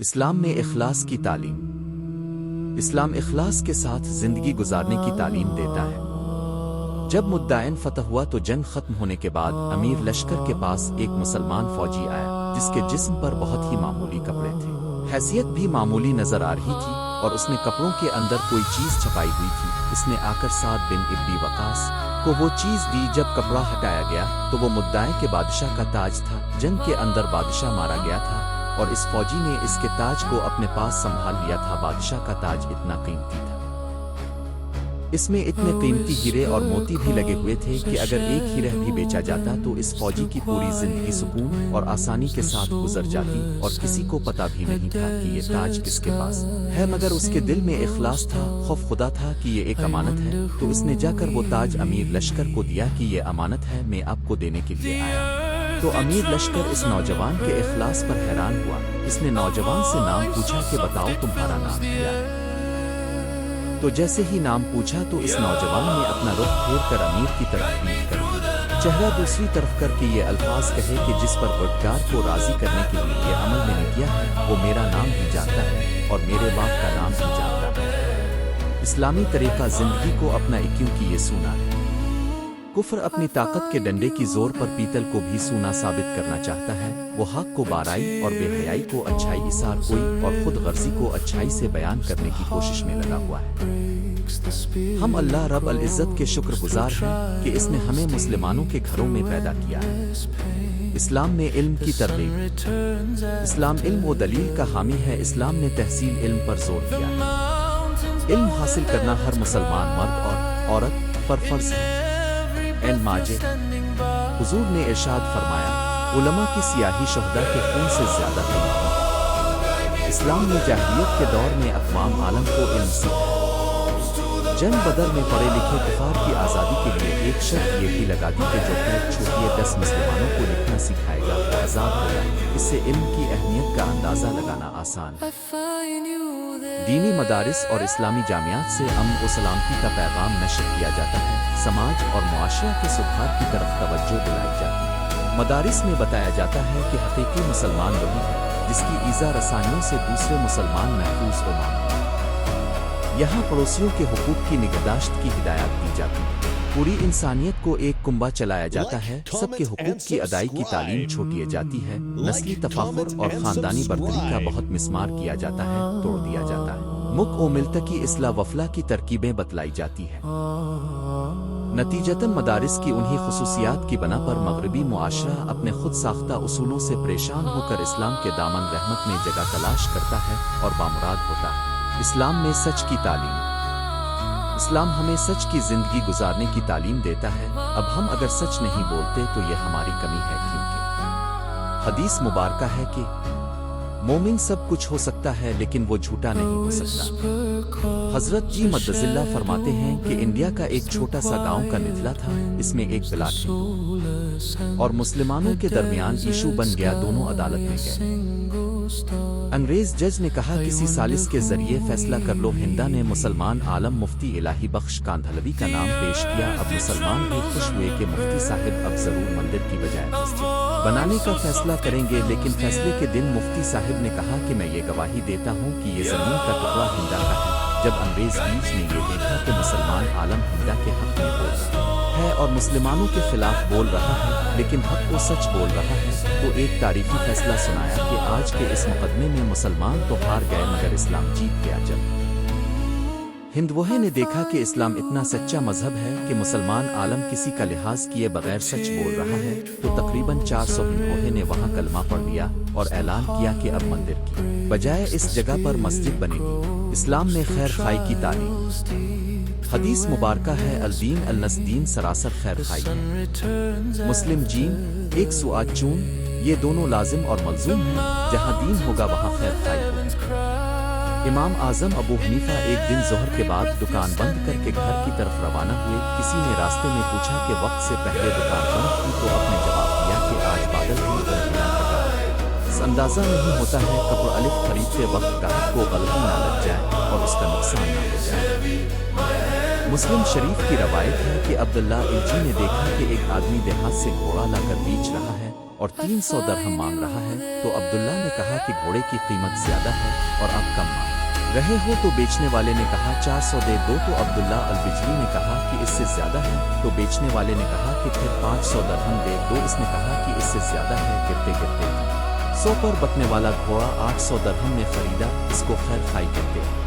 اسلام میں اخلاص کی تعلیم۔ اسلام اخلاص کے ساتھ زندگی گزارنے کی تعلیم دیتا ہے۔ جب مدائن فتح ہوا تو جنگ ختم ہونے کے بعد امیر لشکر کے پاس ایک مسلمان فوجی آیا جس کے جسم پر بہت ہی معمولی کپڑے تھے، حیثیت بھی معمولی نظر آ رہی تھی اور اس نے کپڑوں کے اندر کوئی چیز چھپائی ہوئی تھی۔ اس نے آ کر سعد بن ابی وقاص کو وہ چیز دی۔ جب کپڑا ہٹایا گیا تو وہ مدعی کے بادشاہ کا تاج تھا۔ جنگ کے اندر بادشاہ مارا گیا تھا اور اس فوجی نے اس کے تاج کو اپنے پاس سنبھال لیا تھا۔ بادشاہ کا تاج اتنا قیمتی تھا، اس میں اتنے قیمتی ہیرے اور موتی بھی لگے ہوئے تھے کہ اگر ایک ہیرا بھی بیچا جاتا تو اس فوجی کی پوری زندگی سکون اور آسانی کے ساتھ گزر جاتی اور کسی کو پتہ بھی نہیں تھا کہ یہ تاج کس کے پاس ہے، مگر اس کے دل میں اخلاص تھا، خوف خدا تھا کہ یہ ایک امانت ہے، تو اس نے جا کر وہ تاج امیر لشکر کو دیا کہ یہ امانت ہے، میں آپ کو دینے کے لیے آیا۔ تو امیر لشکر اس نوجوان کے اخلاص پر حیران ہوا۔ اس نے نوجوان سے نام پوچھا کہ بتاؤ تمہارا نام کیا ہے؟ تو جیسے ہی نام پوچھا تو اس نوجوان نے اپنا رخ پھیر کر امیر کی طرف پیٹ کر دیا، چہرہ دوسری طرف کر کے یہ الفاظ کہے کہ جس پروردگار کو راضی کرنے کے لیے یہ عمل میں نے کیا ہے وہ میرا نام بھی جانتا ہے اور میرے باپ کا نام بھی جانتا ہے۔ اسلامی طریقہ زندگی کو اپنا کیونکہ یہ سونا ہے۔ کفر اپنی طاقت کے ڈنڈے کی زور پر پیتل کو بھی سونا ثابت کرنا چاہتا ہے۔ وہ حق کو بارائی اور بے حیائی کو اچھائی، اثار کوئی اور خود غرضی کو اچھائی سے بیان کرنے کی کوشش میں لگا ہوا ہے۔ ہم اللہ رب العزت کے شکر گزار ہیں کہ اس نے ہمیں مسلمانوں کے گھروں میں پیدا کیا ہے۔ اسلام میں علم کی ترغیب۔ اسلام علم و دلیل کا حامی ہے۔ اسلام نے تحصیل علم پر زور دیا ہے۔ علم حاصل کرنا ہر مسلمان مرد اور عورت پر فرض ہے۔ ماجد حضور نے ارشاد فرمایا، علماء کی سیاہی شہداء کے خون سے زیادہ قیمتی ہے۔ اسلام نے جاہلیت کے دور میں اقوام عالم کو علم سکھایا۔ جنگ بدر میں پڑھے لکھے کفار کی آزادی کے لیے ایک شرط یہ بھی لگا دی کہ جو قید چھوٹیے 10 مسلمانوں کو لکھنا سکھائے گا وہ آزاد ہوگا۔ اس سے علم کی اہمیت کا اندازہ لگانا آسان ہے۔ دینی مدارس اور اسلامی جامعات سے امن و سلامتی کا پیغام نشر کیا جاتا ہے۔ سماج اور معاشرہ کے سدھار کی طرف توجہ دلائی جاتی ہے۔ مدارس میں بتایا جاتا ہے کہ حقیقی مسلمان وہی ہے جس کی ایذا رسانیوں سے دوسرے مسلمان محفوظ و معصوم۔ یہاں پڑوسیوں کے حقوق کی نگہداشت کی ہدایت دی جاتی ہے۔ پوری انسانیت کو ایک کنبہ چلایا جاتا ہے۔ سب کے حقوق کی ادائیگی کی تعلیم چھوڑی جاتی ہے۔ نسلی تفاخر اور خاندانی برتری کا بہت مسمار کیا جاتا ہے، توڑ دیا جاتا ہے۔ مک و ملتقی اصلاح وفلا کی ترکیبیں بتلائی جاتی ہیں۔ نتیجتاً مدارس کی انہی خصوصیات کی بنا پر مغربی معاشرہ اپنے خود ساختہ اصولوں سے پریشان ہو کر اسلام کے دامن رحمت میں جگہ تلاش کرتا ہے اور بامراد ہوتا ہے۔ اسلام میں سچ کی تعلیم۔ اسلام ہمیں سچ کی زندگی گزارنے کی تعلیم دیتا ہے۔ اب ہم اگر سچ نہیں بولتے تو یہ ہماری کمی ہے، کیونکہ حدیث مبارکہ ہے کہ مومن سب کچھ ہو سکتا ہے لیکن وہ جھوٹا نہیں ہو سکتا۔ حضرت جی مدظ اللہ فرماتے ہیں کہ انڈیا کا ایک چھوٹا سا گاؤں کا نتلا تھا، اس میں ایک پلاٹ ہے اور مسلمانوں کے درمیان ایشو بن گیا، دونوں عدالت میں گئے۔ انگریز جج نے کہا کسی سالس کے ذریعے فیصلہ کر لو۔ ہندا نے مسلمان عالم مفتی الہی بخش کاندھلوی کا نام پیش کیا۔ اب مسلمان بھی خوش ہوئے کہ مفتی صاحب اب ضرور مندر کی بجائے مسجد بنانے کا فیصلہ کریں گے، لیکن فیصلے کے دن مفتی صاحب نے کہا کہ میں یہ گواہی دیتا ہوں کہ یہ زمین کا ٹکڑا ہندا کا ہے۔ جب انگریز بیچ نے یہ دیکھا کہ مسلمان عالم ہندا کے حق میں بول رہا ہے اور مسلمانوں کے خلاف بول رہا ہے لیکن حق کو سچ بول رہا ہے، تو ایک تاریخی فیصلہ سنایا کہ آج کے اس مقدمے میں مسلمان تو ہار گئے مگر اسلام جیت گیا۔ جب ہندوہے نے دیکھا کہ اسلام اتنا سچا مذہب ہے کہ مسلمان عالم کسی کا لحاظ کیے بغیر سچ بول رہا ہے، تو تقریباً 400 ہندوہے نے وہاں کلمہ پڑھ لیا اور اعلان کیا کہ اب مندر کی بجائے اس جگہ پر مسجد بنے گی۔ اسلام میں خیر خائی کی تعلیم۔ حدیث مبارکہ ہے، الدین النس دین سراسر خیر خائی ہے۔ مسلم جین 108 یہ دونوں لازم اور ملزوم ہیں۔ جہاں دین ہوگا وہاں خیر خائی ہوگی۔ امام اعظم ابو حنیفہ ایک دن ظہر کے بعد دکان بند کر کے گھر کی طرف روانہ ہوئے۔ کسی نے راستے میں پوچھا کہ وقت سے پہلے دکان بند کی، تو آپ نے جواب دیا کہ آج بادل ہی اندازہ نہیں ہوتا ہے کپڑ الف خریدتے وقت گاہک کو غلطی نہ لگ جائے اور اس کا نقصان نہ ہو جائے۔ مسلم شریف کی روایت ہے کہ عبداللہ الجی نے دیکھا کہ ایک آدمی دیہات سے گھوڑا لا کر بیچ رہا ہے اور 300 درہم مانگ رہا ہے۔ تو عبداللہ نے کہا کہ گھوڑے کی قیمت زیادہ ہے اور آپ کم مانگ رہے ہو۔ تو بیچنے والے نے کہا 400 دے دو۔ تو عبداللہ البجلی نے کہا کہ اس سے زیادہ ہے۔ تو بیچنے والے نے کہا کہ پھر 500 درہم دے دو۔ اس نے کہا کہ اس سے زیادہ ہے۔ گرتے گرتے 100 پر بکنے والا گھوڑا 800 درہم میں خریدا۔ اس کو خیر خائی کہتے ہیں۔